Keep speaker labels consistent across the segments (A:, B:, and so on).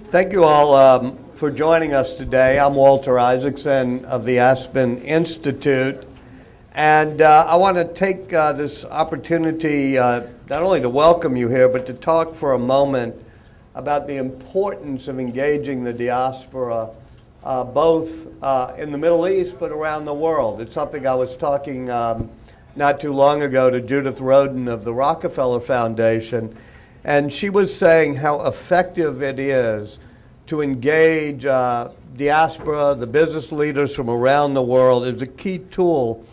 A: Thank you all for joining us today. I'm Walter Isaacson of the Aspen Institute, and I want to take this opportunity not only to welcome you here, but to talk for a moment about the importance of engaging the diaspora both in the Middle East but around the world. It's something I was talking not too long ago to Judith Rodin of the Rockefeller Foundation, and she was saying how effective it is to engage diaspora, the business leaders from around the world, is a key tool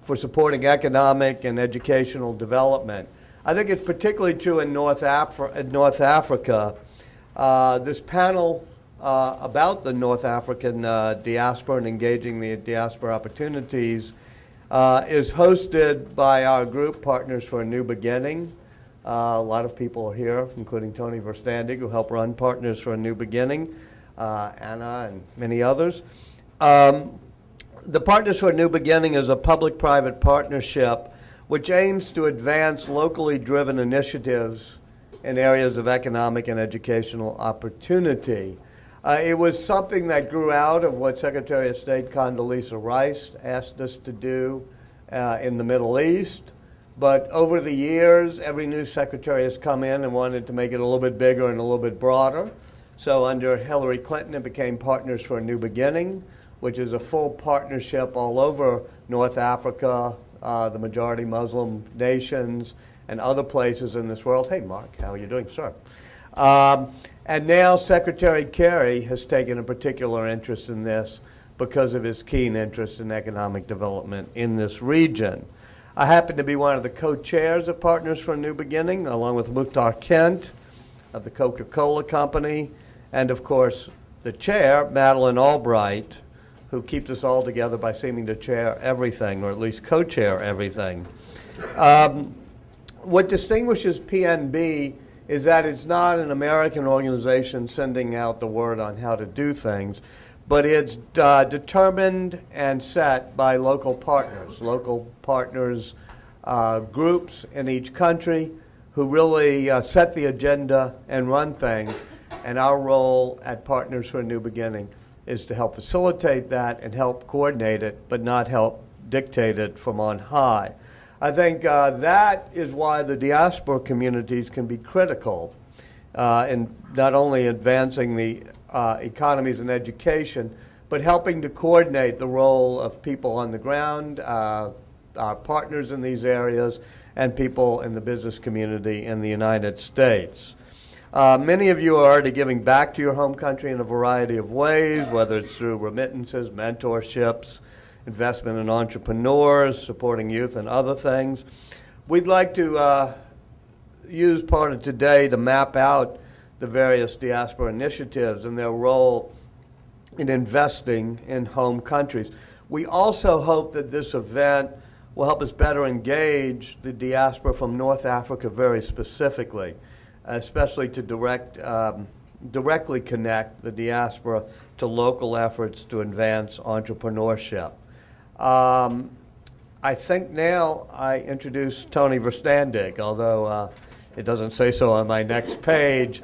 A: for supporting economic and educational development. I think it's particularly true in North Africa. This panel about the North African diaspora and engaging the diaspora opportunities is hosted by our group, Partners for a New Beginning. A lot of people are here, including Tony Verstandig, who helped run Partners for a New Beginning, Anna, and many others. The Partners for a New Beginning is a public-private partnership which aims to advance locally driven initiatives in areas of economic and educational opportunity. It was something that grew out of what Secretary of State Condoleezza Rice asked us to do in the Middle East. But over the years, every new secretary has come in and wanted to make it a little bit bigger and a little bit broader. So under Hillary Clinton, it became Partners for a New Beginning, which is a full partnership all over North Africa, the majority Muslim nations, and other places in this world. Hey, Mark, how are you doing, sir? And now Secretary Kerry has taken a particular interest in this because of his keen interest in economic development in this region. I happen to be one of the co-chairs of Partners for a New Beginning, along with Mukhtar Kent of the Coca-Cola Company, and of course the chair, Madeleine Albright, who keeps us all together by seeming to chair everything, or at least co-chair everything. What distinguishes PNB is that it's not an American organization sending out the word on how to do things, but it's determined and set by local partners groups in each country who really set the agenda and run things. And our role at Partners for a New Beginning is to help facilitate that and help coordinate it, but not help dictate it from on high. I think that is why the diaspora communities can be critical in not only advancing the economies and education, but helping to coordinate the role of people on the ground, our partners in these areas, and people in the business community in the United States. Many of you are already giving back to your home country in a variety of ways, whether it's through remittances, mentorships, investment in entrepreneurs, supporting youth, and other things. We'd like to use part of today to map out the various diaspora initiatives and their role in investing in home countries. We also hope that this event will help us better engage the diaspora from North Africa very specifically, especially to directly connect the diaspora to local efforts to advance entrepreneurship. I think now I introduce Tony Verstandig, although it doesn't say so on my next page.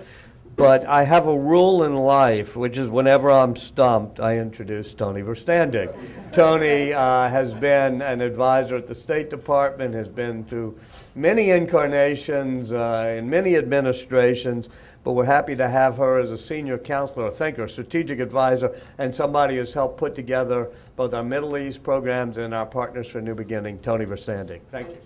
A: But I have a rule in life, which is whenever I'm stumped, I introduce Tony Verstandig. Tony has been an advisor at the State Department, has been through many incarnations in many administrations, but we're happy to have her as a senior counselor, a thinker, a strategic advisor, and somebody who's helped put together both our Middle East programs and our Partners for a New Beginning. Tony Verstandig. Thank you.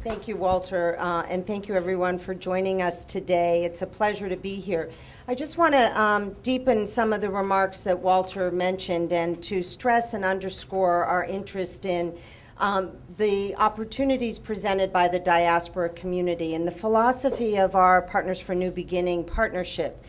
B: Thank you, Walter, and thank you, everyone, for joining us today. It's a pleasure to be here. I just want to deepen some of the remarks that Walter mentioned and to stress and underscore our interest in the opportunities presented by the diaspora community and the philosophy of our Partners for New Beginning partnership.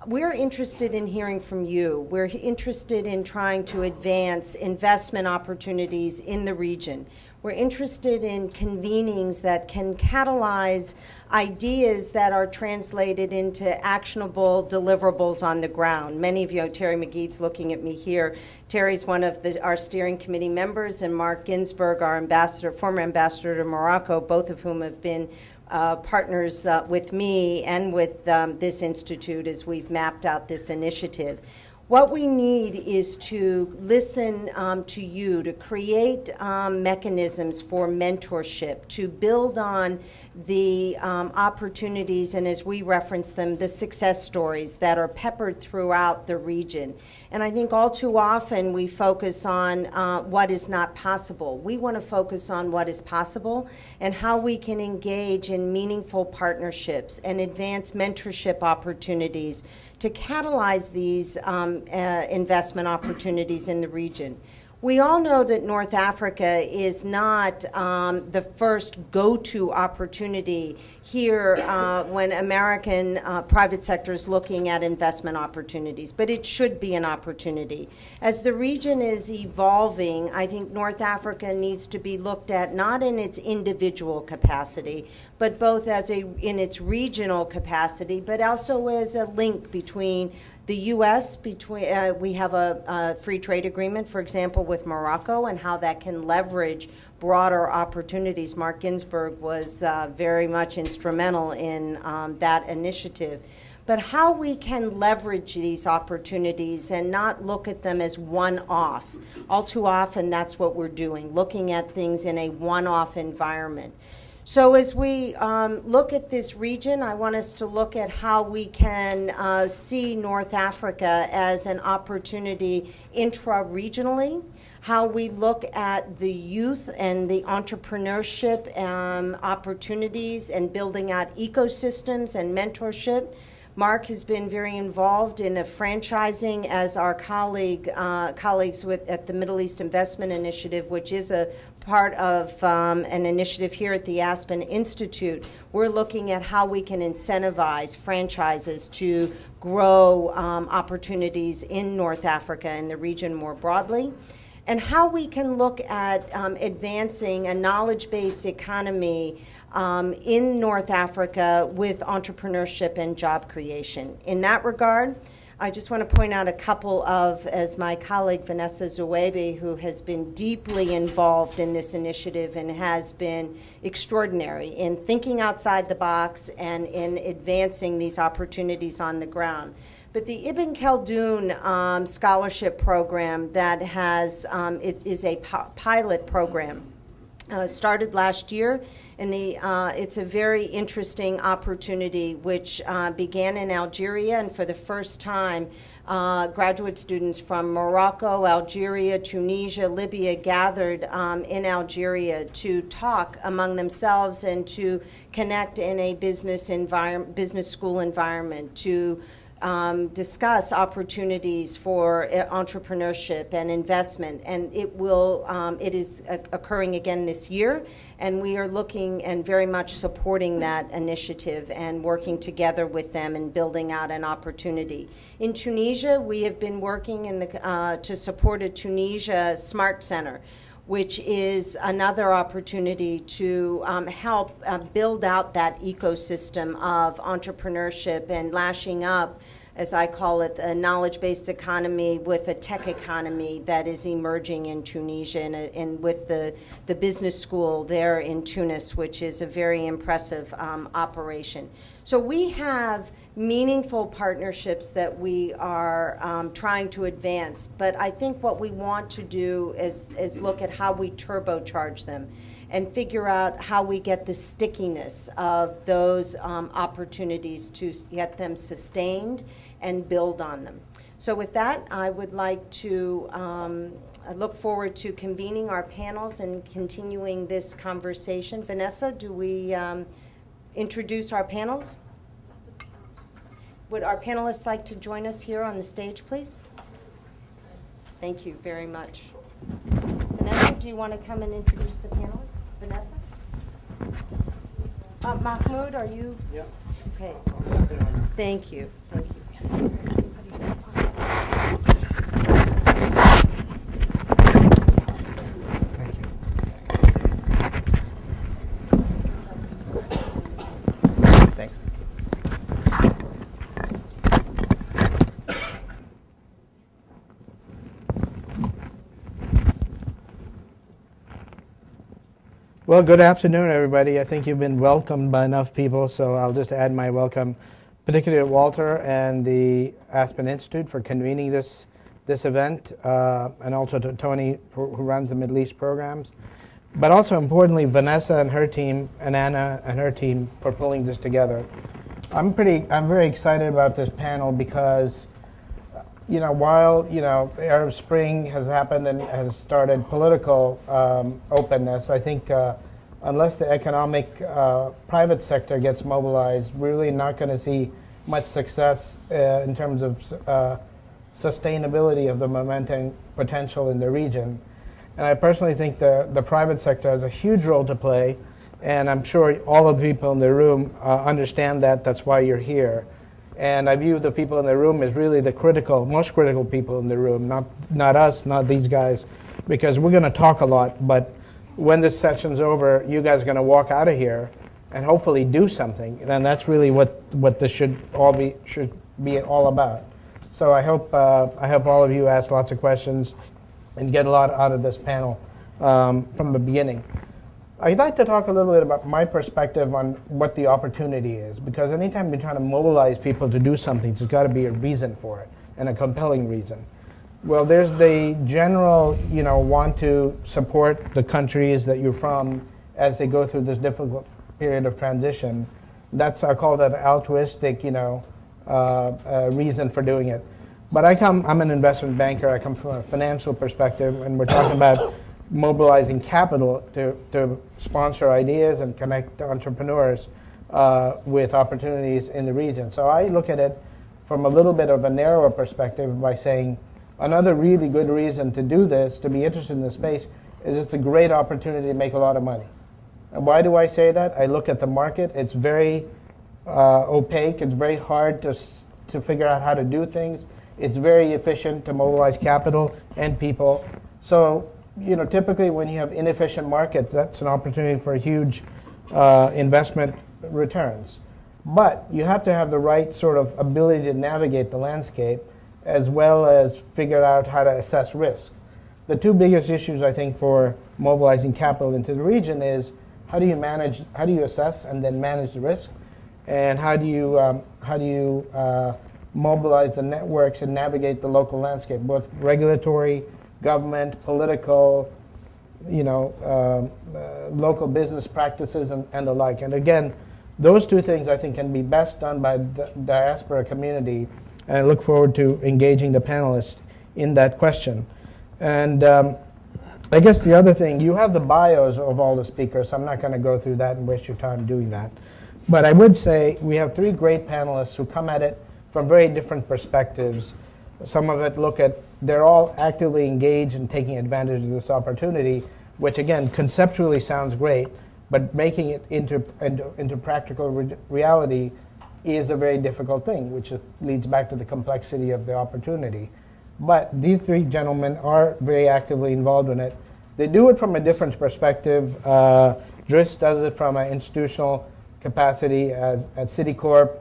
B: we're interested in hearing from you. We're interested in trying to advance investment opportunities in the region. We're interested in convenings that can catalyze ideas that are translated into actionable deliverables on the ground. Many of you, Terry McGee's looking at me here. Terry's one of our steering committee members, and Mark Ginsburg, our ambassador, former ambassador to Morocco, both of whom have been partners with me and with this institute as we've mapped out this initiative. What we need is to listen to you, to create mechanisms for mentorship, to build on the opportunities, and as we reference them, the success stories that are peppered throughout the region. And I think all too often we focus on what is not possible. We want to focus on what is possible and how we can engage in meaningful partnerships and advance mentorship opportunities to catalyze these investment opportunities in the region. We all know that North Africa is not the first go-to opportunity here when American private sector is looking at investment opportunities, but it should be an opportunity. As the region is evolving, I think North Africa needs to be looked at not in its individual capacity, but both as in its regional capacity, but also as a link between the U.S., we have a free trade agreement, for example, with Morocco, and how that can leverage broader opportunities. Mark Ginsburg was very much instrumental in that initiative. But how we can leverage these opportunities and not look at them as one-off. All too often, that's what we're doing, looking at things in a one-off environment. So as we look at this region, I want us to look at how we can see North Africa as an opportunity intra-regionally, how we look at the youth and the entrepreneurship opportunities and building out ecosystems and mentorship. Mark has been very involved in a franchising as our colleagues at the Middle East Investment Initiative, which is a part of an initiative here at the Aspen Institute. We're looking at how we can incentivize franchises to grow opportunities in North Africa and the region more broadly, and how we can look at advancing a knowledge-based economy in North Africa with entrepreneurship and job creation. In that regard, I just want to point out a couple of, as my colleague Vanessa Zuwebi, who has been deeply involved in this initiative and has been extraordinary in thinking outside the box and in advancing these opportunities on the ground. But the Ibn Khaldun scholarship program that has, it is a pilot program, started last year, and it's a very interesting opportunity which began in Algeria, and for the first time, graduate students from Morocco, Algeria, Tunisia, Libya gathered in Algeria to talk among themselves and to connect in a business school environment, to discuss opportunities for entrepreneurship and investment, and it is occurring again this year, and we are looking and very much supporting that initiative and working together with them and building out an opportunity. In Tunisia, we have been working to support a Tunisia Smart Center, which is another opportunity to help build out that ecosystem of entrepreneurship and lashing up, as I call it, a knowledge-based economy with a tech economy that is emerging in Tunisia, and with the business school there in Tunis, which is a very impressive operation. So we have meaningful partnerships that we are trying to advance, but I think what we want to do is look at how we turbocharge them and figure out how we get the stickiness of those opportunities to get them sustained and build on them. So with that, I would like to I look forward to convening our panels and continuing this conversation. Vanessa, do we introduce our panels? Would our panelists like to join us here on the stage, please? Thank you very much. Vanessa, do you want to come and introduce the panelists? Vanessa? Mahmoud, are you?
C: Yeah.
B: Okay. Thank you. Thank you.
C: Well, good afternoon, everybody. I think you've been welcomed by enough people, so I'll just add my welcome, particularly to Walter and the Aspen Institute for convening this event, and also to Tony, who runs the Middle East programs. But also importantly, Vanessa and her team, and Anna and her team for pulling this together. I'm very excited about this panel because, while, Arab Spring has happened and has started political openness, I think unless the economic private sector gets mobilized, we're really not going to see much success in terms of sustainability of the momentum potential in the region. And I personally think the private sector has a huge role to play, and I'm sure all of the people in the room understand that. That's why you're here. And I view the people in the room as really the most critical people in the room, not us, not these guys, because we're going to talk a lot, but when this session's over, you guys are going to walk out of here and hopefully do something. And that's really what this should be all about. So I hope all of you ask lots of questions and get a lot out of this panel from the beginning. I'd like to talk a little bit about my perspective on what the opportunity is, because anytime you're trying to mobilize people to do something, there's got to be a reason for it, and a compelling reason. Well, there's the general, want to support the countries that you're from as they go through this difficult period of transition. I call that altruistic, reason for doing it. But I'm an investment banker. I come from a financial perspective, and we're talking about mobilizing capital to sponsor ideas and connect entrepreneurs with opportunities in the region. So I look at it from a little bit of a narrower perspective by saying another really good reason to do this, to be interested in this space, is it's a great opportunity to make a lot of money. And why do I say that? I look at the market. It's very opaque. It's very hard to figure out how to do things. It's very efficient to mobilize capital and people. So, typically when you have inefficient markets, that's an opportunity for huge investment returns. But you have to have the right sort of ability to navigate the landscape, as well as figure out how to assess risk. The two biggest issues, I think, for mobilizing capital into the region is how do you assess and then manage the risk, and how do you mobilize the networks and navigate the local landscape, both regulatory, government, political, local business practices and the like. And again, those two things I think can be best done by the diaspora community, and I look forward to engaging the panelists in that question. And I guess the other thing, you have the bios of all the speakers, so I'm not going to go through that and waste your time doing that. But I would say we have three great panelists who come at it from very different perspectives. Some of it they're all actively engaged in taking advantage of this opportunity, which again, conceptually sounds great, but making it into practical reality is a very difficult thing, which leads back to the complexity of the opportunity. But these three gentlemen are very actively involved in it. They do it from a different perspective. Driss does it from an institutional capacity at Citicorp.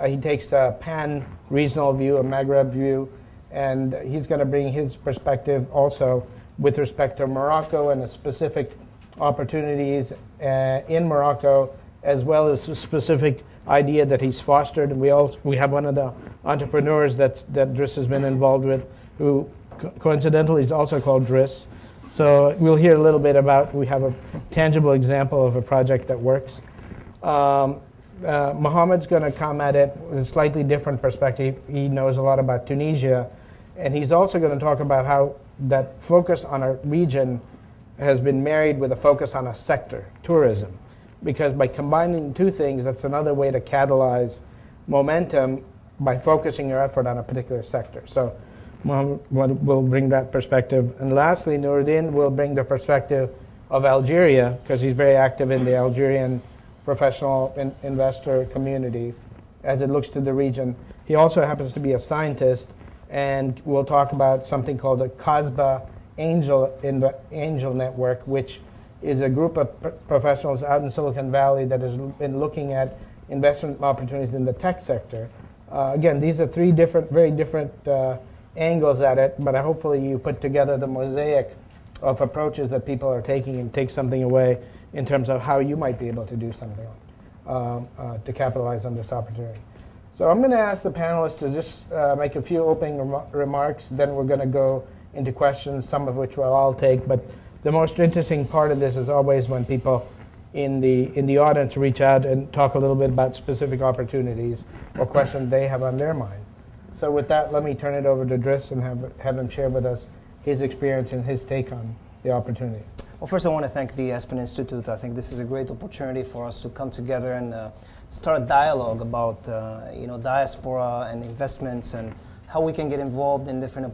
C: He takes a pan-regional view, a Maghreb view, and he's going to bring his perspective also with respect to Morocco and the specific opportunities in Morocco, as well as a specific idea that he's fostered. And we have one of the entrepreneurs that Driss has been involved with, who coincidentally is also called Driss. So we'll hear a little bit we have a tangible example of a project that works. Mohamed's going to come at it with a slightly different perspective. He knows a lot about Tunisia, and he's also going to talk about how that focus on a region has been married with a focus on a sector, tourism. Because by combining two things, that's another way to catalyze momentum by focusing your effort on a particular sector. So Mohamed will bring that perspective. And lastly, Noureddine will bring the perspective of Algeria, because he's very active in the Algerian professional investor community as it looks to the region. He also happens to be a scientist, and we'll talk about something called the CASBA Angel Network, which is a group of professionals out in Silicon Valley that has been looking at investment opportunities in the tech sector. Again, these are three very different angles at it, but hopefully you put together the mosaic of approaches that people are taking and take something away in terms of how you might be able to do something to capitalize on this opportunity. So I'm going to ask the panelists to just make a few opening remarks, then we're going to go into questions, some of which we'll all take. But the most interesting part of this is always when people in the audience reach out and talk a little bit about specific opportunities or questions they have on their mind. So with that, let me turn it over to Driss and have him share with us his experience and his take on the opportunity.
D: Well, first I want to thank the Aspen Institute. I think this is a great opportunity for us to come together and start a dialogue about diaspora and investments and how we can get involved in different